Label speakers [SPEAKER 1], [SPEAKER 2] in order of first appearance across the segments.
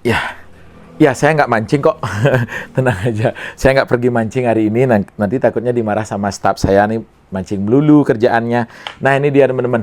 [SPEAKER 1] Ya, ya saya nggak mancing kok. Tenang aja. Saya nggak pergi mancing hari ini. Nanti takutnya dimarah sama staff saya nih, mancing melulu kerjaannya. Nah ini dia teman-teman.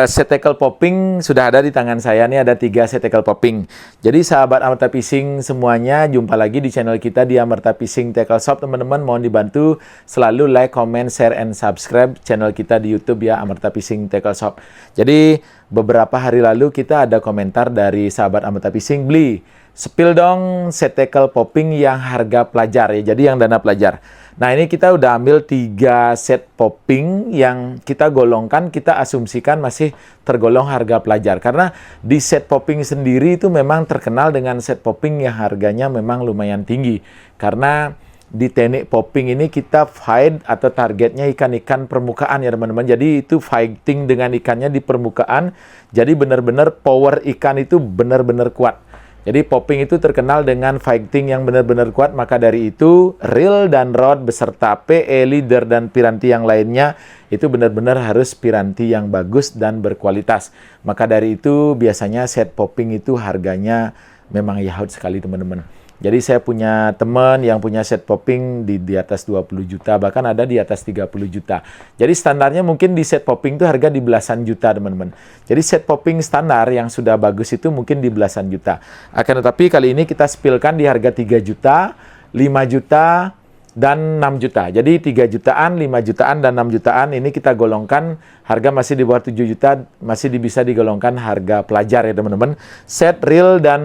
[SPEAKER 1] Set tackle popping sudah ada di tangan saya nih, ada 3 set tackle popping. Jadi sahabat Amarta Fishing semuanya, jumpa lagi di channel kita di Amarta Fishing Tackle Shop teman-teman. Mohon dibantu selalu like, comment, share, and subscribe channel kita di YouTube ya, Amarta Fishing Tackle Shop. Jadi beberapa hari lalu kita ada komentar dari sahabat Amarta Fishing, beli spill dong set tackle popping yang harga pelajar ya, jadi yang dana pelajar. Nah ini kita udah ambil 3 set popping yang kita golongkan, kita asumsikan masih tergolong harga pelajar. Karena di set popping sendiri itu memang terkenal dengan set popping yang harganya memang lumayan tinggi. Karena di teknik popping ini kita fight atau targetnya ikan-ikan permukaan ya teman-teman. Jadi itu fighting dengan ikannya di permukaan. Jadi benar-benar power ikan itu benar-benar kuat. Jadi popping itu terkenal dengan fighting yang benar-benar kuat, maka dari itu reel dan rod beserta PE, leader, dan piranti yang lainnya itu benar-benar harus piranti yang bagus dan berkualitas. Maka dari itu biasanya set popping itu harganya memang yaud sekali teman-teman. Jadi saya punya teman yang punya set popping di atas 20 juta, bahkan ada di atas 30 juta. Jadi standarnya mungkin di set popping itu harga di belasan juta teman-teman. Jadi set popping standar yang sudah bagus itu mungkin di belasan juta. Akan tetapi kali ini kita spillkan di harga 3 juta, 5 juta, dan 6 juta. Jadi 3 jutaan, 5 jutaan, dan 6 jutaan ini kita golongkan harga masih di bawah 7 juta, masih bisa digolongkan harga pelajar ya teman-teman. Set reel dan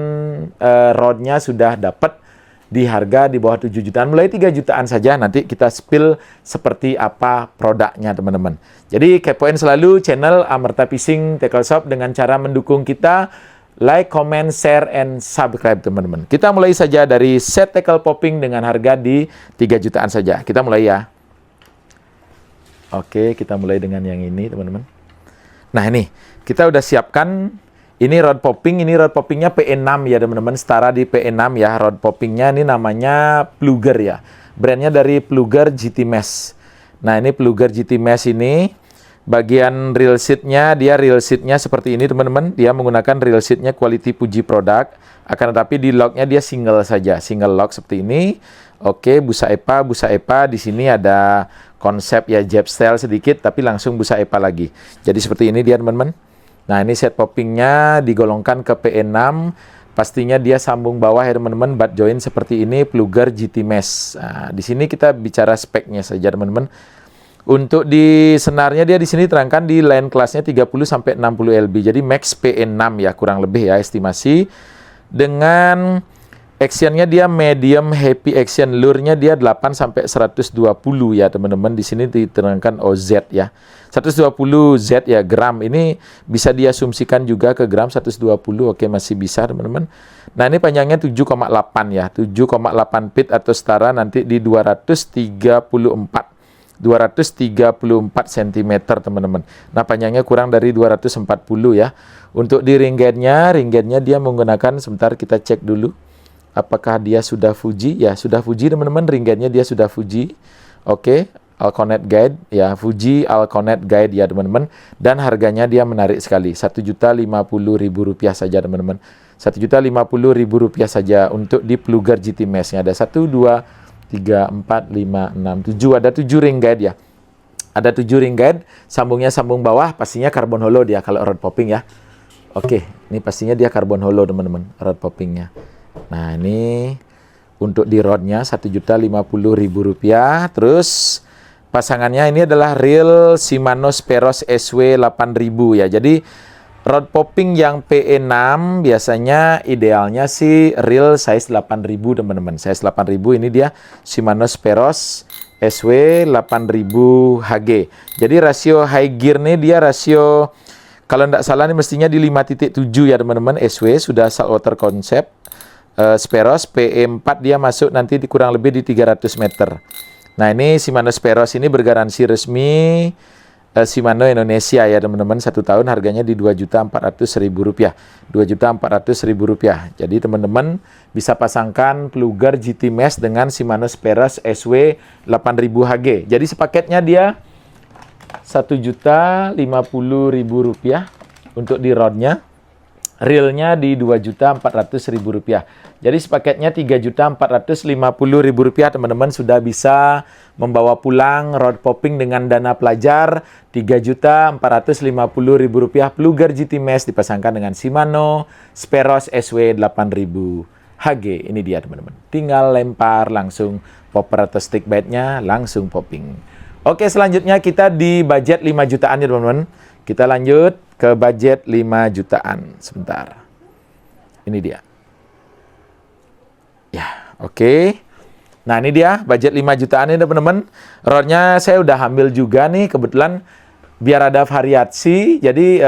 [SPEAKER 1] rodnya sudah dapat di harga di bawah 7 jutaan, mulai 3 jutaan saja. Nanti kita spill seperti apa produknya teman-teman. Jadi kepoin selalu channel Amarta Fishing Tackle Shop dengan cara mendukung kita. Like, comment, share, and subscribe teman-teman. Kita mulai saja dari set tackle popping dengan harga di 3 jutaan saja. Kita mulai ya. Oke, kita mulai dengan yang ini teman-teman. Nah ini, kita udah siapkan. Ini rod popping, ini rod poppingnya PE6 ya teman-teman. Setara di PE6 ya, rod poppingnya ini namanya Plugger ya. Brandnya dari Plugger GT Mesh. Nah ini Plugger GT Mesh ini. Bagian reel seatnya, dia reel seatnya seperti ini teman-teman. Dia menggunakan reel seatnya quality Fuji produk. Akan tetapi di locknya dia single saja, single lock seperti ini. Oke, busa EPA. Di sini ada konsep ya jab style sedikit, tapi langsung busa EPA lagi. Jadi seperti ini dia teman-teman. Nah ini set poppingnya digolongkan ke PE6. Pastinya dia sambung bawah ya teman-teman, butt joint seperti ini, Plugger GT Mesh. Nah, di sini kita bicara speknya saja teman-teman. Untuk di senarnya dia di sini terangkan di line kelasnya 30 sampai 60 lb. Jadi max PE6 ya, kurang lebih ya estimasi. Dengan actionnya dia medium happy action, lure-nya dia 8 sampai 120 ya teman-teman. Di sini diterangkan OZ ya. 120 Z ya gram. Ini bisa diasumsikan juga ke gram 120. Oke, masih bisa teman-teman. Nah, ini panjangnya 7,8 ya. 7,8 feet atau setara nanti di 234 cm teman-teman. Nah panjangnya kurang dari 240 ya. Untuk di ringgetnya dia menggunakan, sebentar kita cek dulu apakah dia sudah Fuji. Ya sudah Fuji teman-teman, ringgetnya dia sudah Fuji. Oke, Alconet Guide ya, Fuji Alconet Guide ya teman-teman. Dan harganya dia menarik sekali, Rp1.050.000 saja teman-teman. Rp1.050.000 saja untuk di Plugger GT Mesh-nya. Ada 1, 2, 3, 4, 5, 6, 7. Ada 7 ring guide ya. Ada 7 ring guide. Sambungnya sambung bawah. Pastinya karbon hollow dia kalau rod popping ya. Oke. Ini pastinya dia karbon hollow teman-teman. Rod poppingnya. Nah ini untuk di rodnya Rp1.050.000. Terus pasangannya ini adalah reel Shimano Speros SW 8000 ya. Jadi rod popping yang PE6 biasanya idealnya sih reel size 8000 teman-teman. Size 8000 ini dia Shimano Speros SW 8000 HG. Jadi rasio high gear nih dia rasio, kalau tidak salah nih mestinya di 5.7 ya teman-teman. SW sudah saltwater concept. Speros PE4 dia masuk nanti di kurang lebih di 300 meter. Nah ini Shimano Speros ini bergaransi resmi Shimano Indonesia ya teman-teman, 1 tahun harganya di Rp2.400.000. Rp2.400.000. Jadi teman-teman bisa pasangkan Plugger GT Mesh dengan Shimano Speros SW 8000 HG. Jadi sepaketnya dia Rp1.050.000 untuk di rodnya. realnya di Rp2.400.000. Jadi sepaketnya Rp3.450.000 teman-teman sudah bisa membawa pulang rod popping dengan dana pelajar Rp3.450.000 Plugger GT Mesh dipasangkan dengan Shimano Speros SW 8000 HG. Ini dia teman-teman. Tinggal lempar langsung popper atau stick bite-nya langsung popping. Oke, selanjutnya kita di budget 5 jutaan ya teman-teman. Kita lanjut ke budget 5 jutaan. Sebentar. Ini dia. Ya, oke. Nah, ini dia budget 5 jutaan ini teman-teman. Rodnya saya udah ambil juga nih kebetulan biar ada variasi. Jadi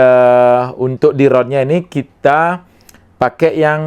[SPEAKER 1] untuk di rodnya ini kita pakai yang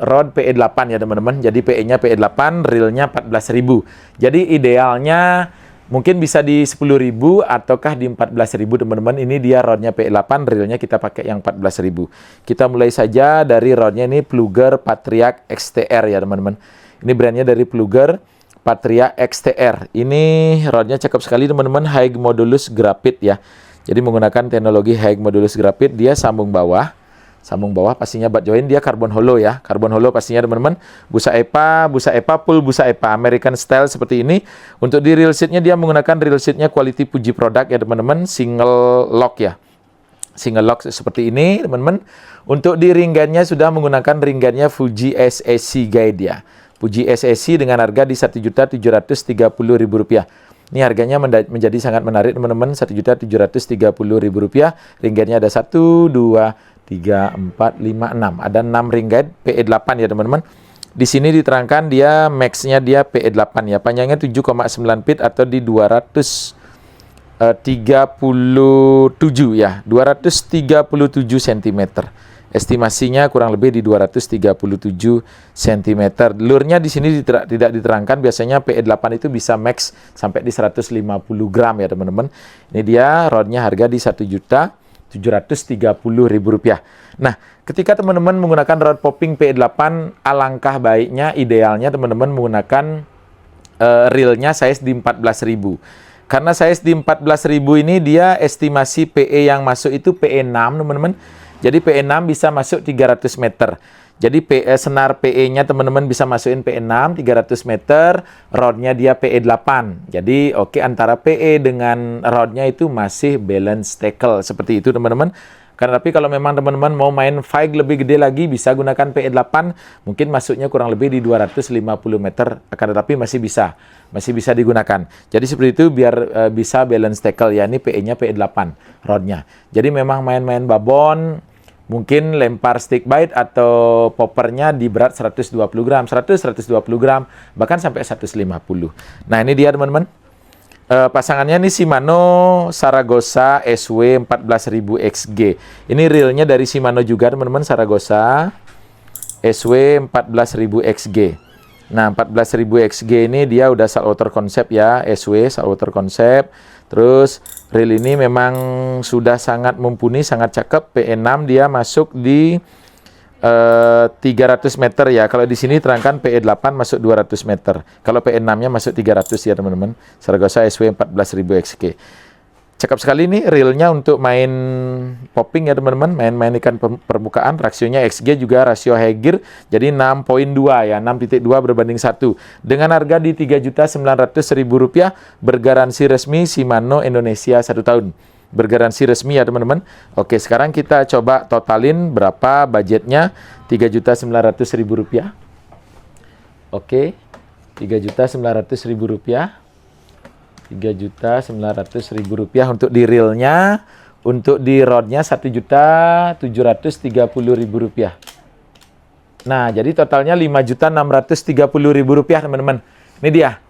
[SPEAKER 1] rod PE8 ya teman-teman. Jadi PE-nya PE8, reelnya 14.000. Jadi idealnya mungkin bisa di 10.000 ataukah di 14.000 teman-teman. Ini dia rodnya PE8, reelnya kita pakai yang 14.000. Kita mulai saja dari rodnya ini Plugger Patriarch XTR ya teman-teman. Ini brandnya dari Plugger Patriarch XTR. Ini rodnya cakep sekali teman-teman, high modulus grafit ya. Jadi menggunakan teknologi high modulus grafit, dia sambung bawah. Sambung bawah pastinya butt joint dia karbon hollow ya. Karbon hollow pastinya teman-teman. Busa EPA full busa EPA American style seperti ini. Untuk di reel seatnya dia menggunakan reel seatnya quality Fuji product ya teman-teman. Single lock ya. Single lock seperti ini teman-teman. Untuk di ring guide-nya sudah menggunakan ring guide-nya Fuji SAC guide ya. Fuji SAC dengan harga di Rp1.730.000. Ini harganya menjadi sangat menarik teman-teman. Rp1.730.000. Ring guide-nya ada 1, 2, 3, 4, 5, 6. Ada 6 ring guide PE8 ya teman-teman. Di sini diterangkan dia max-nya dia PE8 ya. Panjangnya 7,9 feet atau di 237 ya. 237 cm. Estimasinya kurang lebih di 237 cm. Lurnya di sini tidak diterangkan. Biasanya PE8 itu bisa max sampai di 150 gram ya teman-teman. Ini dia rodnya harga di Rp1.730.000. Nah, ketika teman-teman menggunakan rod popping PE8, alangkah baiknya, idealnya teman-teman menggunakan reelnya size di 14.000. Karena size di 14.000 ini dia estimasi PE yang masuk itu PE6 teman-teman. Jadi PE6 bisa masuk 300 meter. Jadi senar PE-nya teman-teman bisa masukin PE6 300 meter, rodnya dia PE8. Jadi oke, antara PE dengan rodnya itu masih balance tackle seperti itu teman-teman. Karena tapi kalau memang teman-teman mau main fight lebih gede lagi bisa gunakan PE8, mungkin masuknya kurang lebih di 250 meter, akan tetapi masih bisa digunakan. Jadi seperti itu biar bisa balance tackle ya. Ini PE-nya PE8 rodnya. Jadi memang main-main babon, mungkin lempar stick bite atau poppernya di berat 120 gram, 120 gram, bahkan sampai 150. Nah, ini dia teman-teman. Pasangannya ini Shimano Saragossa SW 14.000 XG. Ini reelnya dari Shimano juga teman-teman, Saragossa SW 14.000 XG. Nah, 14.000 XG ini dia udah saltwater konsep ya, SW saltwater konsep. Terus reel ini memang sudah sangat mumpuni, sangat cakep. PE6 dia masuk di 300 meter ya. Kalau di sini terangkan PE8 masuk 200 meter. Kalau PE6-nya masuk 300 ya teman-teman. Saragossa SW 14.000 XG. Cakep sekali nih reelnya untuk main popping ya teman-teman, main ikan permukaan. Rasionya XG juga rasio high gear, jadi 6.2 ya, 6.2 berbanding 1. Dengan harga di Rp3.900.000, bergaransi resmi Shimano Indonesia 1 tahun. Bergaransi resmi ya teman-teman. Oke, sekarang kita coba totalin berapa budgetnya. Rp3.900.000. Oke, Rp3.900.000. Rp3.900.000 untuk di reelnya. Untuk di rodnya Rp1.730.000. Nah, jadi totalnya Rp5.630.000 teman-teman. Ini dia.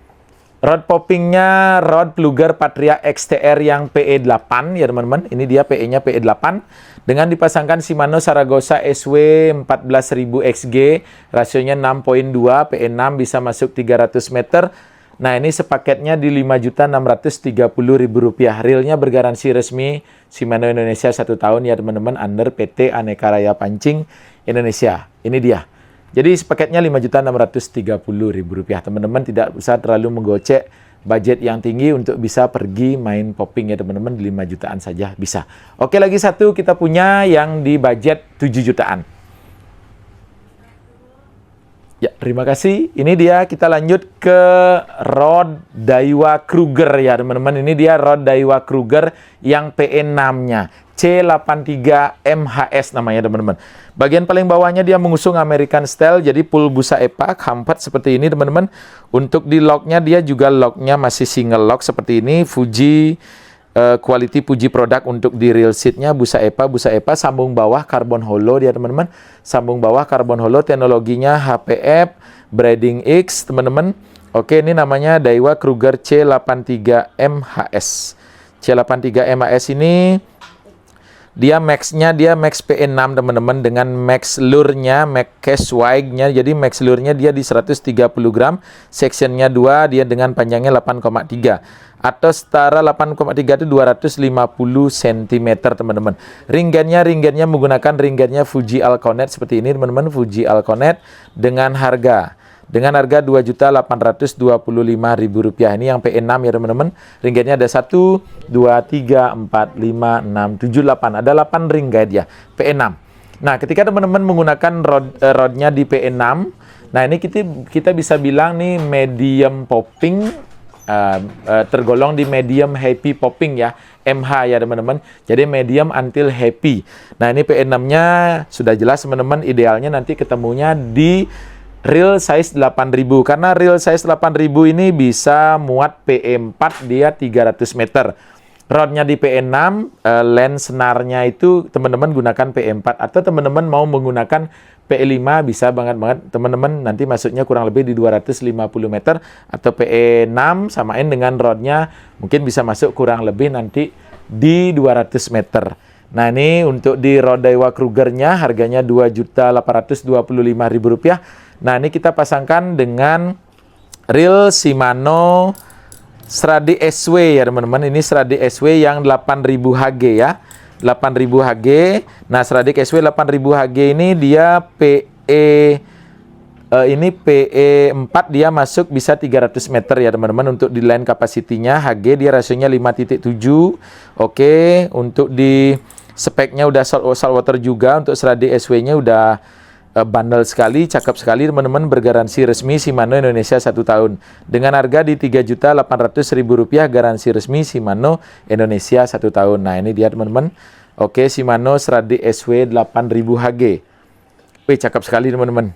[SPEAKER 1] Rod poppingnya rod Plugger Patriarch XTR yang PE8 ya teman-teman. Ini dia PE-nya PE8 dengan dipasangkan Shimano Saragossa SW 14.000 XG, rasionya 6.2, PE6 bisa masuk 300 meter. Nah, ini sepaketnya di Rp5.630.000. Reelnya bergaransi resmi Shimano Indonesia 1 tahun ya teman-teman, under PT Aneka Raya Pancing Indonesia. Ini dia. Jadi sepaketnya Rp5.630.000. Teman-teman tidak usah terlalu menggocek budget yang tinggi untuk bisa pergi main popping ya teman-teman. 5 jutaan saja bisa. Oke, lagi satu kita punya yang di budget 7 jutaan. Ya, terima kasih. Ini dia, kita lanjut ke rod Daiwa Kruger ya teman-teman. Ini dia rod Daiwa Kruger yang PE6-nya. C83 MHS namanya teman-teman. Bagian paling bawahnya dia mengusung American style, jadi full busa epak, hampat seperti ini teman-teman. Untuk di locknya dia juga locknya masih single lock seperti ini. Fuji quality Fuji produk untuk di real seatnya, busa EPA, sambung bawah karbon hollow dia teman-teman, sambung bawah karbon hollow, teknologinya HPF, Braiding X teman-teman. Oke, ini namanya Daiwa Kruger C83 MHS. C83 MHS ini dia max PE6 teman-teman, dengan max lure-nya, max cast wide-nya. Jadi max lure-nya dia di 130 gram, sectionnya 2, dia dengan panjangnya 8,3 atau setara 8,3 itu 250 cm teman-teman. Ringgennya menggunakan ringgennya Fuji Alconet seperti ini teman-teman, Fuji Alconet dengan harga Rp2.825.000. Ini yang PE6 ya teman-teman. Ringgetnya ada 1, 2, 3, 4, 5, 6, 7, 8. Ada 8 ringget ya, PE6. Nah, ketika teman-teman menggunakan rodnya di PE6, nah ini kita bisa bilang nih medium popping, tergolong di medium happy popping ya, MH ya teman-teman. Jadi medium until happy. Nah, ini PE6-nya sudah jelas teman-teman, idealnya nanti ketemunya di real size 8000, karena real size 8000 ini bisa muat PE4, dia 300 meter. Rodnya di PE6, lens senarnya itu teman-teman gunakan PE4, atau teman-teman mau menggunakan PE5 bisa banget teman-teman, nanti masuknya kurang lebih di 250 meter, atau PE6 samain dengan rodnya mungkin bisa masuk kurang lebih nanti di 200 meter. Nah, ini untuk di rod Daiwa Krugernya harganya Rp2.825.000. Nah, ini kita pasangkan dengan reel Shimano Strade SW ya teman-teman. Ini Strade SW yang 8000 Hg ya. 8000 Hg. Nah, Strade SW 8000 Hg ini dia PE4, dia masuk bisa 300 meter ya teman-teman. Untuk di line capacity-nya Hg dia rasionya 5.7. Oke, untuk di speknya udah saltwater juga. Untuk Strade SW-nya udah bandel sekali, cakep sekali teman-teman, bergaransi resmi Shimano Indonesia 1 tahun. Dengan harga di Rp3.800.000, garansi resmi Shimano Indonesia 1 tahun. Nah, ini dia teman-teman. Oke, Shimano Strade SW 8000 Hg. Wih, cakep sekali teman-teman.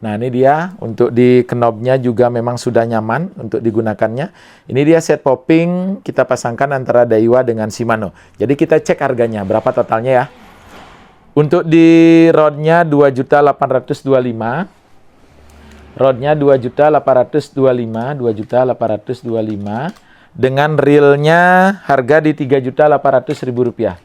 [SPEAKER 1] Nah, ini dia, untuk di knobnya juga memang sudah nyaman untuk digunakannya. Ini dia set popping, kita pasangkan antara Daiwa dengan Shimano. Jadi kita cek harganya, berapa totalnya ya. Untuk di rodnya 2.825, rodnya 2.825, dengan reelnya harga di Rp3.800.000.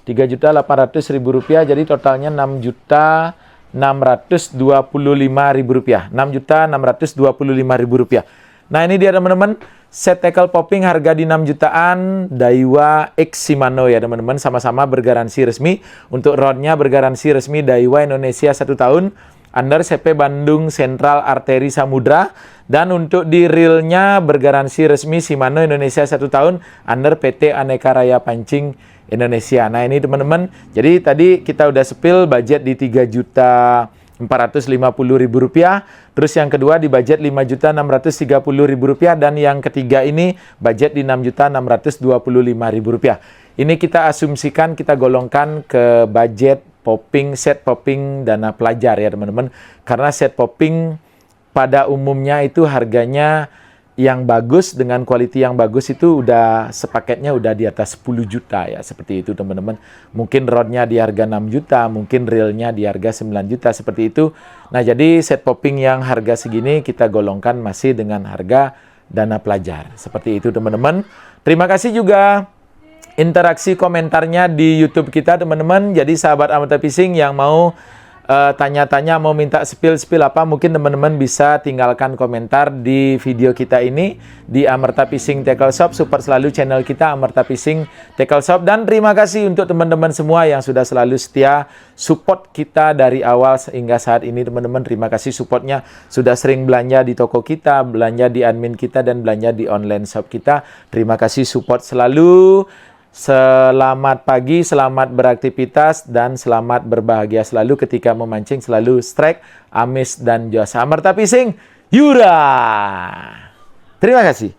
[SPEAKER 1] Rp3.800.000, jadi totalnya Rp6.625.000. Rp6.625.000. Nah, ini dia teman-teman, set tackle popping harga di 6 jutaan, Daiwa X Shimano ya teman-teman, sama-sama bergaransi resmi. Untuk rodnya bergaransi resmi Daiwa Indonesia 1 tahun, under CP Bandung Sentral Arteri Samudra. Dan untuk di reelnya bergaransi resmi Shimano Indonesia 1 tahun, under PT Aneka Raya Pancing Indonesia. Nah, ini teman-teman, jadi tadi kita udah spill budget di Rp3.450.000. Terus yang kedua di budget Rp5.630.000, dan yang ketiga ini budget di Rp6.625.000. Ini kita asumsikan, kita golongkan ke budget popping, set popping dana pelajar ya teman-teman. Karena set popping pada umumnya itu harganya yang bagus dengan quality yang bagus itu udah sepaketnya udah di atas 10 juta ya, seperti itu teman-teman. Mungkin rodnya di harga 6 juta, mungkin reelnya di harga 9 juta, seperti itu. Nah, jadi set popping yang harga segini kita golongkan masih dengan harga dana pelajar, seperti itu teman-teman. Terima kasih juga interaksi komentarnya di YouTube kita teman-teman. Jadi sahabat Amarta Fishing yang mau tanya-tanya, mau minta spill apa, mungkin teman-teman bisa tinggalkan komentar di video kita ini di Amarta Fishing Tackle Shop. Support selalu channel kita Amarta Fishing Tackle Shop. Dan terima kasih untuk teman-teman semua yang sudah selalu setia support kita dari awal hingga saat ini teman-teman. Terima kasih supportnya, sudah sering belanja di toko kita, belanja di admin kita, dan belanja di online shop kita. Terima kasih support selalu. Selamat pagi, selamat beraktivitas, dan selamat berbahagia selalu ketika memancing. Selalu strike, amis, dan Joasa. Amarta Pising, Yura! Terima kasih.